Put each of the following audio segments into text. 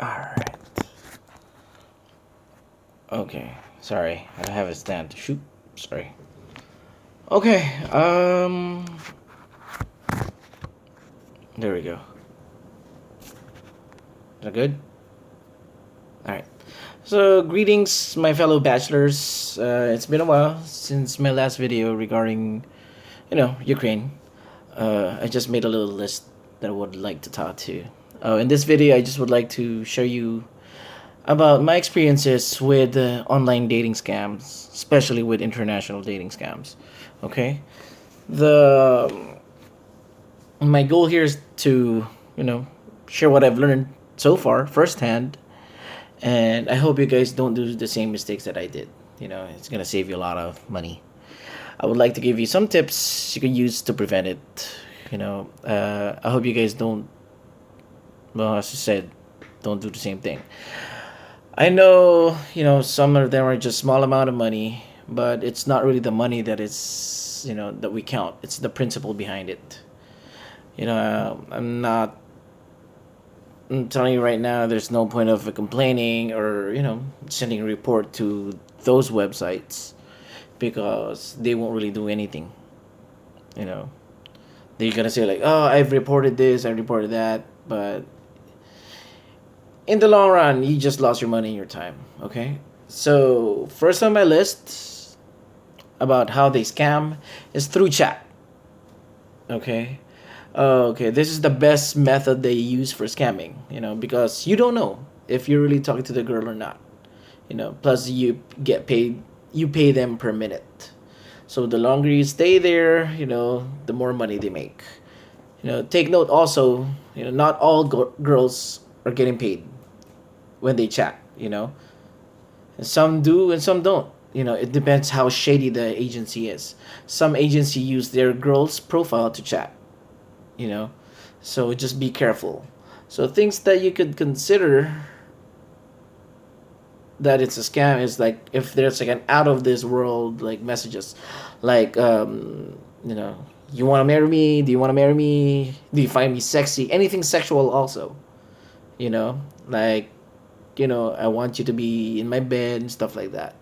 Alright. Okay. Sorry. I don't have a stand to shoot. Sorry. Okay. There we go. Is that good? Alright. So, greetings, my fellow bachelors. It's been a while since my last video regarding, Ukraine. I just made a little list that I would like to talk to. In this video, I just would like to show you about my experiences with online dating scams, especially with international dating scams. Okay, the my goal here is to share what I've learned so far firsthand, and I hope you guys don't do the same mistakes that I did. It's gonna save you a lot of money. I would like to give you some tips you can use to prevent it. I hope you guys don't. Well, as I said, don't do the same thing. I know, some of them are just small amount of money, but it's not really the money that is, that we count. It's the principle behind it. I'm telling you right now, there's no point of complaining or, sending a report to those websites because they won't really do anything. You know, they're gonna say like, "Oh, I've reported this, I reported that," but in the long run, you just lost your money and your time. Okay, so first on my list about how they scam is through chat. Okay, okay, this is the best method they use for scamming. Because you don't know if you're really talking to the girl or not. Plus you get paid. You pay them per minute. So the longer you stay there, the more money they make. Take note also, not all girls are getting paid when they chat. And some do and some don't. It depends how shady the agency is. Some agency use their girl's profile to chat. You know, so just be careful. So things that you could consider that it's a scam is like if there's like an out of this world like messages, like you want to marry me? Do you want to marry me? Do you find me sexy? Anything sexual also. Like I want you to be in my bed and stuff like that.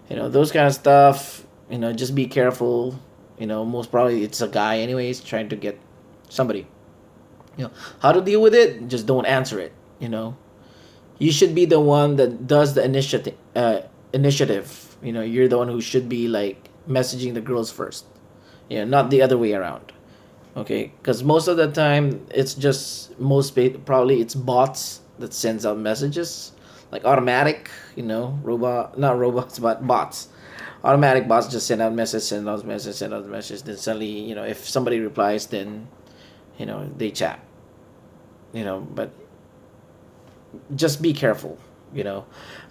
Those kind of stuff. Just be careful. Most probably it's a guy anyways trying to get somebody. How to deal with it? Just don't answer it. You should be the one that does the initiative. Initiative. You're the one who should be like messaging the girls first. Not the other way around. Okay, because most of the time it's just probably it's bots that sends out messages like automatic. Robot, not robots but bots. Automatic bots just send out message, send out message, send out message. Then suddenly, if somebody replies, then they chat. But just be careful.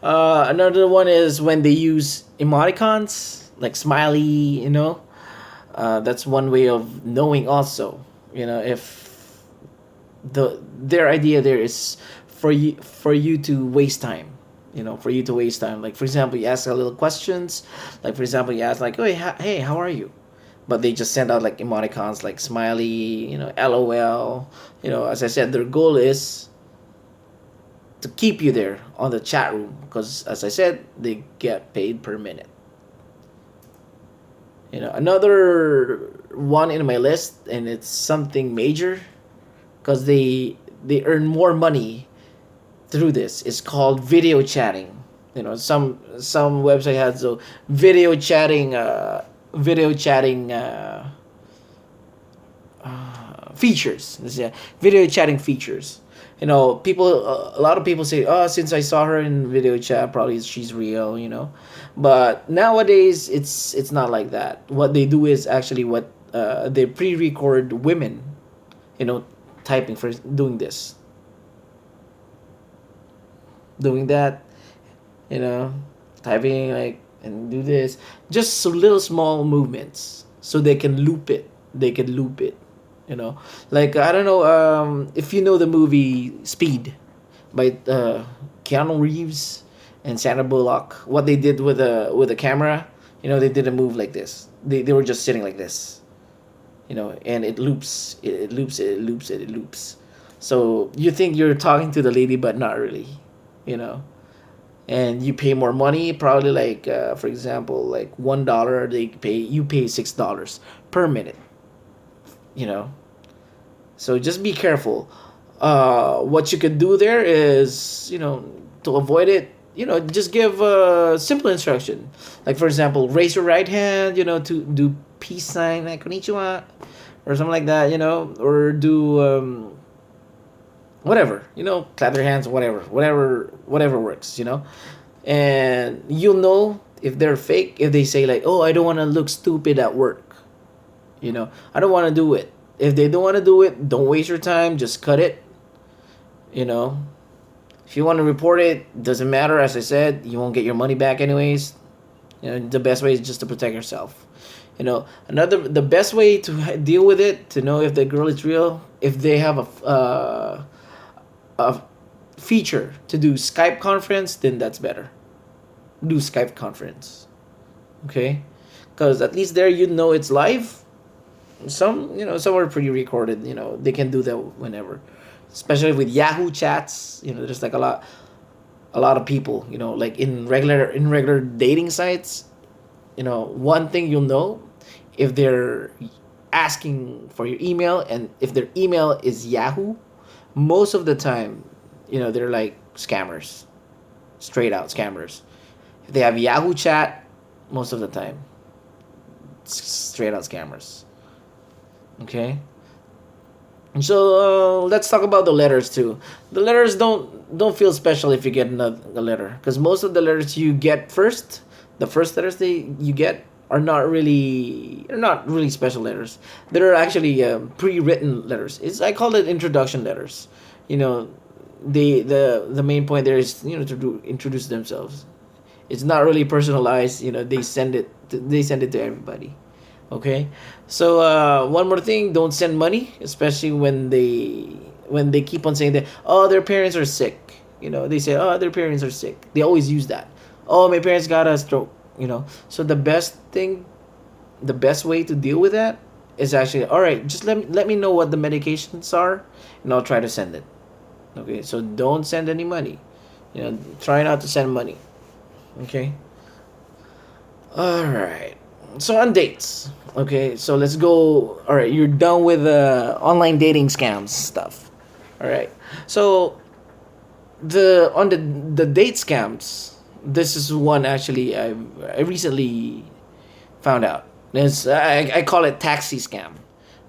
Another one is when they use emoticons like smiley. That's one way of knowing also. If their idea there is for you to waste time. For you to waste time. Like for example, you ask a little questions. Like for example, you ask like, "Hey, hey, how are you?" But they just send out like emoticons like smiley, LOL. As I said, their goal is to keep you there on the chat room because, as I said, they get paid per minute. Another one in my list, and it's something major because they earn more money through this. It's called video chatting. Some website has a video chatting features. Yeah, video chatting features. People. A lot of people say, "Oh, since I saw her in video chat, probably she's real." But nowadays it's not like that. What they do is actually what they pre-record women, you know, typing for doing this, doing that, you know, typing like and do this, just so little small movements, so they can loop it. They can loop it, like I don't know if you know the movie Speed by Keanu Reeves and Sandra Bullock. What they did with the camera, they didn't move like this. They were just sitting like this, and it loops, it loops, it loops, it loops. So you think you're talking to the lady, but not really, you know. And you pay more money, probably like for example, like $1, you pay $6 per minute, you know. So just be careful. What you could do there is, to avoid it, just give a simple instruction. Like, for example, raise your right hand, to do peace sign, like konnichiwa, or something like that, or do whatever, clap their hands, whatever works, and you'll know if they're fake if they say like, oh, I don't want to look stupid at work, I don't want to do it. If they don't want to do it, don't waste your time, just cut it, you know if you want to report it, doesn't matter. As I said, you won't get your money back anyways. The best way is just to protect yourself. The best way to deal with it, to know if the girl is real, if they have a feature to do Skype conference, then that's better. Do Skype conference, okay? Because at least there it's live. Some are pre-recorded. They can do that whenever, especially with Yahoo chats. There's like a lot of people. Like in regular dating sites. One thing you'll know, if they're asking for your email, and if their email is Yahoo, most of the time, they're like scammers, straight out scammers. If they have Yahoo chat, most of the time, straight out scammers. Okay. And so let's talk about the letters too. The letters don't feel special if you get a letter, because most of the letters you get first, the first letters you get are not really special letters. They're actually pre-written letters. I call it introduction letters. You know, the main point there is to introduce themselves. It's not really personalized. They send it to everybody. Okay, so one more thing: don't send money, especially when they keep on saying that, oh, their parents are sick. They say, oh, their parents are sick. They always use that. Oh, my parents got a stroke. So the best way to deal with that is actually, all right. Just let me know what the medications are, and I'll try to send it. Okay, so don't send any money. Try not to send money. Okay. All right. So on dates. Okay, so let's go. All right, you're done with online dating scams stuff. All right. So the date scams. This is one actually I recently found out. I call it taxi scam.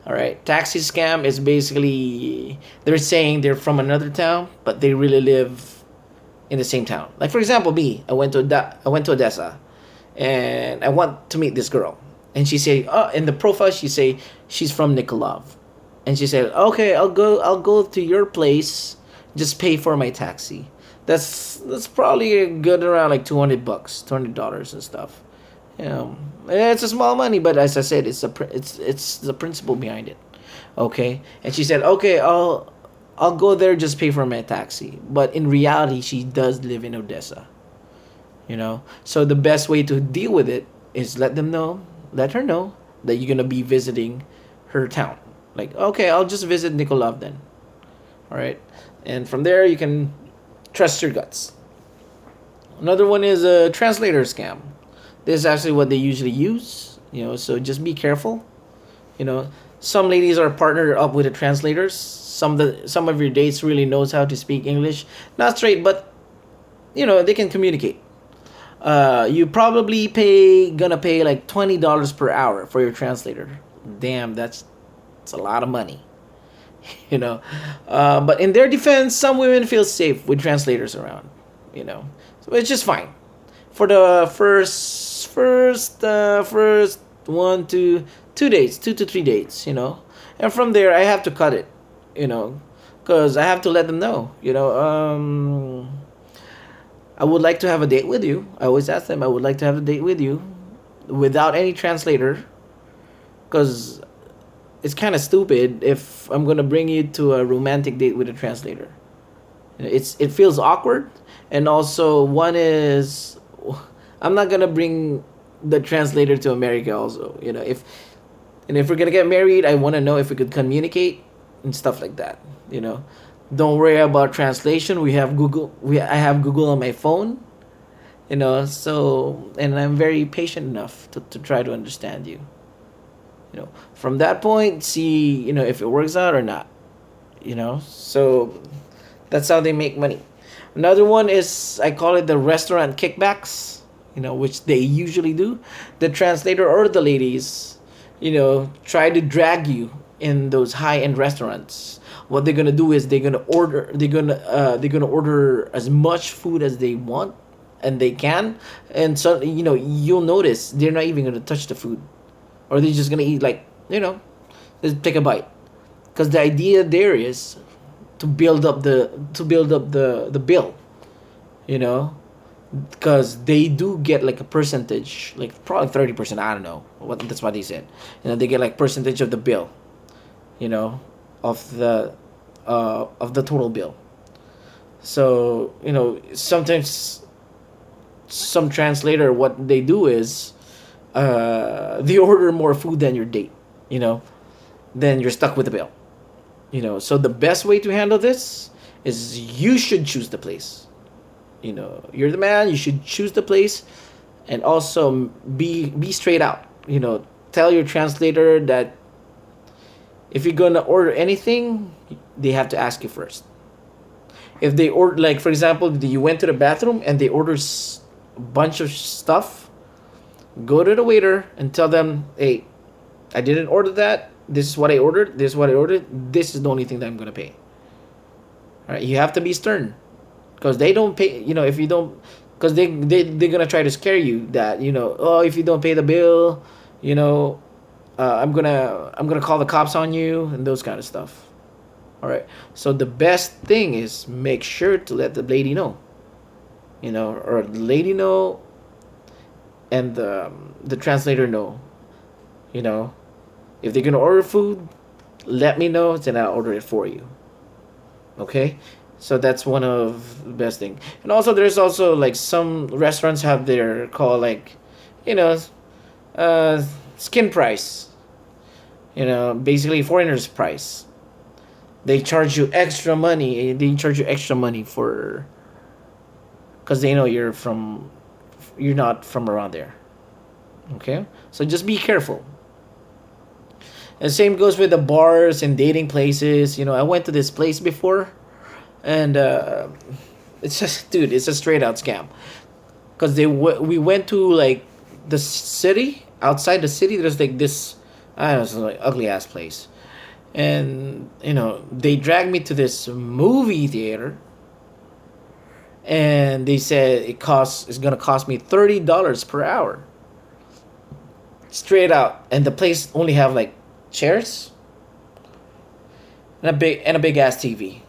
All right, taxi scam is basically they're saying they're from another town, but they really live in the same town. Like, for example, me, I went to Odessa, and I want to meet this girl, and she say, oh, in the profile she say she's from Nikolov, and she said, okay, I'll go to your place, just pay for my taxi. That's probably good around like $200, $200 and stuff. It's a small money, but as I said, it's the principle behind it. Okay, and she said, okay, I'll go there, just pay for my taxi. But in reality, she does live in Odessa. So the best way to deal with it is let her know that you're gonna be visiting her town. Like, okay, I'll just visit Nikolov then. All right, and from there you can trust your guts. Another one is a translator scam. This is actually what they usually use. So just be careful. You know, some ladies are partnered up with the translators. Some of your dates really knows how to speak English, not straight, but they can communicate. You probably gonna pay like $20 per hour for your translator. Damn, that's a lot of money. But in their defense, some women feel safe with translators around. So it's just fine for the first 1 to 2 dates, 2 to 3 dates. And from there I have to cut it. Because I have to let them know. I would like to have a date with you. I always ask them, I would like to have a date with you without any translator, because it's kind of stupid if I'm gonna bring you to a romantic date with a translator. It feels awkward, and also one is, I'm not gonna bring the translator to America. Also, if we're gonna get married, I want to know if we could communicate. and stuff like that. You know, don't worry about translation. We have Google. I have Google on my phone. You know, so and I'm very patient enough to try to understand you. You know, from that point, see, you know, if it works out or not. You know, so that's how they make money. Another one is, I call it the restaurant kickbacks, you know, which they usually do. The translator or the ladies, you know, try to drag you in those high end restaurants. What they're gonna do is they're gonna order as much food as they want and they can, and so, you know, you'll notice they're not even gonna touch the food, or they're just gonna eat, like, you know, just take a bite, because the idea there is to build up the bill, you know, because they do get like a percentage, like probably 30%. I don't know what, that's what they said. You know, they get like percentage of the bill, you know, of the total bill. So, you know, sometimes some translator, what they do is, they order more food than your date, you know, then you're stuck with the bill. You know, so the best way to handle this is you should choose the place. You know, you're the man, you should choose the place, and also be straight out. You know, tell your translator that if you're gonna order anything, they have to ask you first. If they order, like for example, you went to the bathroom and they order a bunch of stuff, go to the waiter and tell them, hey, I didn't order that. This is what I ordered. This is what I ordered. This is the only thing that I'm gonna pay. All right, you have to be stern, because they don't pay. You know, if you don't, because they're gonna try to scare you that, you know, oh, if you don't pay the bill, you know, I'm gonna call the cops on you and those kind of stuff. All right. So the best thing is make sure to let the lady know. You know, or the lady know, and the translator know. You know, if they're gonna order food, let me know, then I'll order it for you. Okay, so that's one of the best thing. And also, there's also like some restaurants have their call, like, you know, uh, skin price. You know, basically foreigners price. They charge you extra money. They charge you extra money for, because they know you're not from around there. Okay, so just be careful. And same goes with the bars and dating places. You know, I went to this place before, and it's just, dude, it's a straight out scam. Cause we went to like the city, outside the city. There's like this, I don't know, it's like ugly ass place, and you know they dragged me to this movie theater, and they said it's gonna cost me $30 per hour, straight out, and the place only have like chairs and a big ass TV,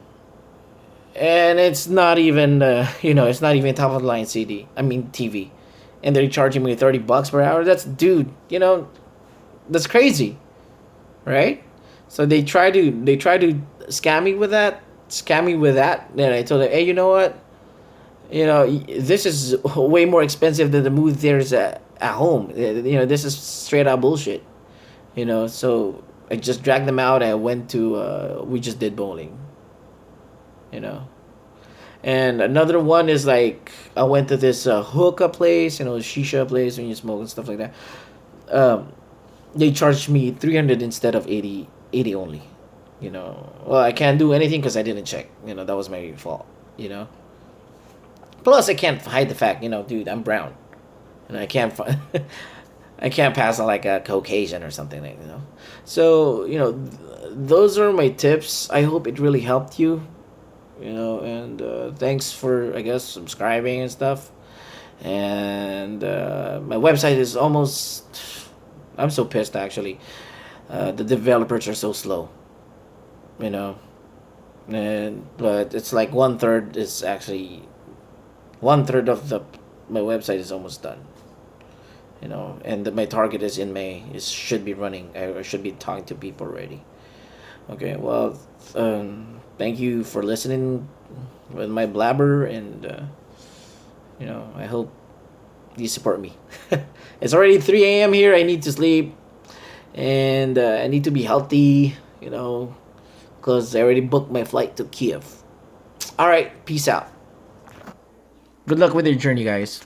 and it's not even you know, it's not even top of the line TV, and they're charging me $30 per hour. That's, dude, you know, that's crazy, right? So they try to scam me with that. Then I told them, hey, you know what? You know, this is way more expensive than the movie theaters at home. You know, this is straight out bullshit. You know, so I just dragged them out. And I went to we just did bowling. You know, and another one is like I went to this hookah place, you know, shisha place when you smoke and stuff like that. Um, they charged me 300 instead of 80 only. You know, well, I can't do anything because I didn't check. You know, that was my fault. You know, plus I can't hide the fact. You know, dude, I'm brown, and I can't I can't pass on like a Caucasian or something, like, you know. So, you know, those are my tips. I hope it really helped you. You know, and thanks for, I guess, subscribing and stuff. And my website is almost. I'm so pissed, actually. The developers are so slow. You know, and but it's like one third of the my website is almost done. You know, and my target is in May. It should be running. I should be talking to people already. Okay, well, thank you for listening with my blabber, and you know, I hope you support me. It's already 3 a.m. here. I need to sleep, and I need to be healthy. You know, because I already booked my flight to Kiev. All right, peace out. Good luck with your journey, guys.